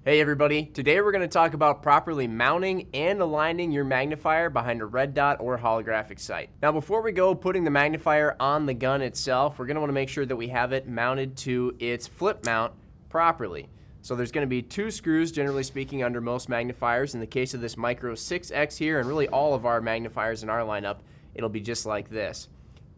Hey everybody, today we're going to talk about properly mounting and aligning your magnifier behind a red dot or holographic sight. Now before we go putting the magnifier on the gun itself, we're going to want to make sure that we have it mounted to its flip mount properly. So there's going to be 2 screws, generally speaking, under most magnifiers. In the case of this Micro 6X here, and really all of our magnifiers in our lineup, it'll be just like this.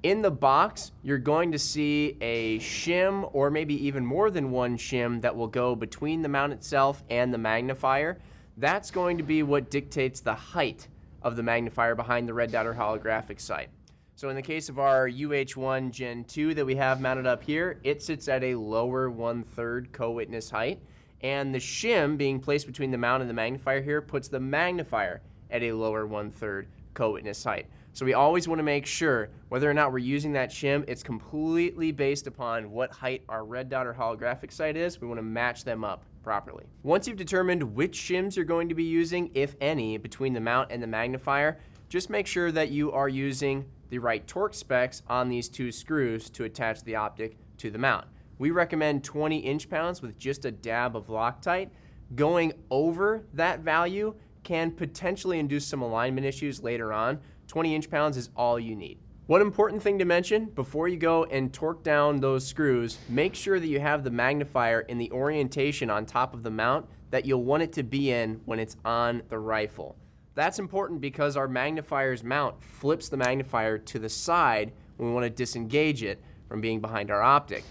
In the box, you're going to see a shim, or maybe even more than one shim, that will go between the mount itself and the magnifier. That's going to be what dictates the height of the magnifier behind the red dot or holographic sight. So in the case of our UH1 Gen 2 that we have mounted up here, it sits at a lower 1/3 co-witness height. And the shim being placed between the mount and the magnifier here puts the magnifier at a lower 1/3 co-witness height. So we always want to make sure, whether or not we're using that shim, it's completely based upon what height our red dot or holographic sight is. We want to match them up properly. Once you've determined which shims you're going to be using, if any, between the mount and the magnifier, just make sure that you are using the right torque specs on these 2 screws to attach the optic to the mount. We recommend 20 inch-pounds with just a dab of Loctite. Going over that value can potentially induce some alignment issues later on. 20 inch-pounds is all you need. One important thing to mention, before you go and torque down those screws, make sure that you have the magnifier in the orientation on top of the mount that you'll want it to be in when it's on the rifle. That's important because our magnifier's mount flips the magnifier to the side when we want to disengage it from being behind our optic.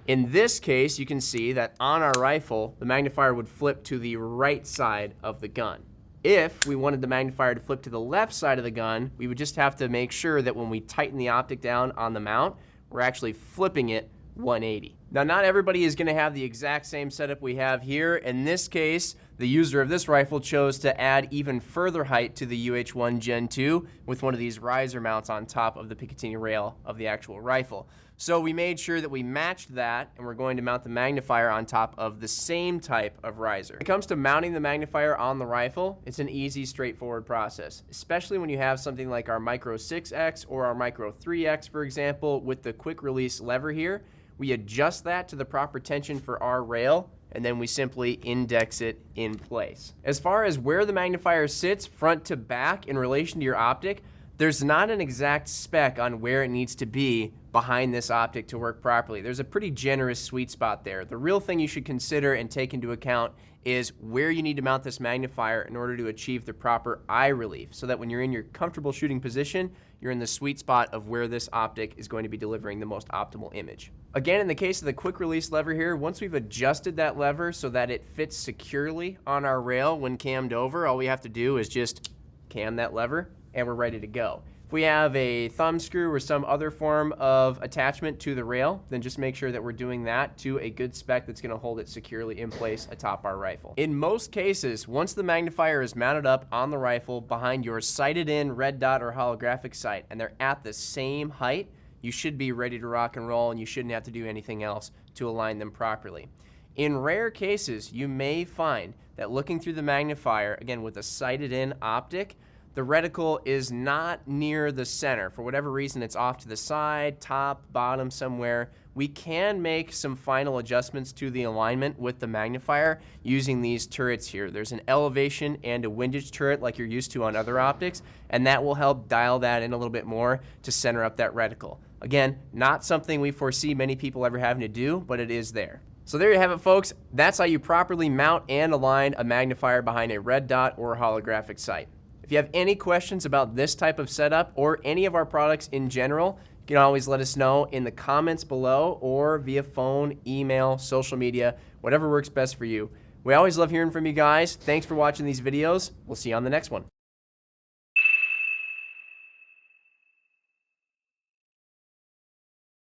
In this case, you can see that on our rifle, the magnifier would flip to the right side of the gun. If we wanted the magnifier to flip to the left side of the gun, we would just have to make sure that when we tighten the optic down on the mount, we're actually flipping it 180. Now, not everybody is going to have the exact same setup we have here. In this case, the user of this rifle chose to add even further height to the UH1 Gen 2 with one of these riser mounts on top of the Picatinny rail of the actual rifle. So we made sure that we matched that, and we're going to mount the magnifier on top of the same type of riser. When it comes to mounting the magnifier on the rifle, it's an easy, straightforward process, especially when you have something like our Micro 6X or our Micro 3X, for example, with the quick release lever here. We adjust that to the proper tension for our rail, and then we simply index it in place. As far as where the magnifier sits front to back in relation to your optic, there's not an exact spec on where it needs to be behind this optic to work properly. There's a pretty generous sweet spot there. The real thing you should consider and take into account is where you need to mount this magnifier in order to achieve the proper eye relief, so that when you're in your comfortable shooting position, you're in the sweet spot of where this optic is going to be delivering the most optimal image. Again, in the case of the quick release lever here, once we've adjusted that lever so that it fits securely on our rail when cammed over, all we have to do is just cam that lever and we're ready to go. If we have a thumb screw or some other form of attachment to the rail, then just make sure that we're doing that to a good spec that's going to hold it securely in place atop our rifle. In most cases, once the magnifier is mounted up on the rifle behind your sighted-in red dot or holographic sight, and they're at the same height, you should be ready to rock and roll, and you shouldn't have to do anything else to align them properly. In rare cases, you may find that looking through the magnifier, again with a sighted-in optic, the reticle is not near the center. For whatever reason, it's off to the side, top, bottom, somewhere. We can make some final adjustments to the alignment with the magnifier using these turrets here. There's an elevation and a windage turret like you're used to on other optics, and that will help dial that in a little bit more to center up that reticle. Again, not something we foresee many people ever having to do, but it is there. So there you have it, folks. That's how you properly mount and align a magnifier behind a red dot or holographic sight. If you have any questions about this type of setup or any of our products in general, you can always let us know in the comments below or via phone, email, social media, whatever works best for you. We always love hearing from you guys. Thanks for watching these videos. We'll see you on the next one.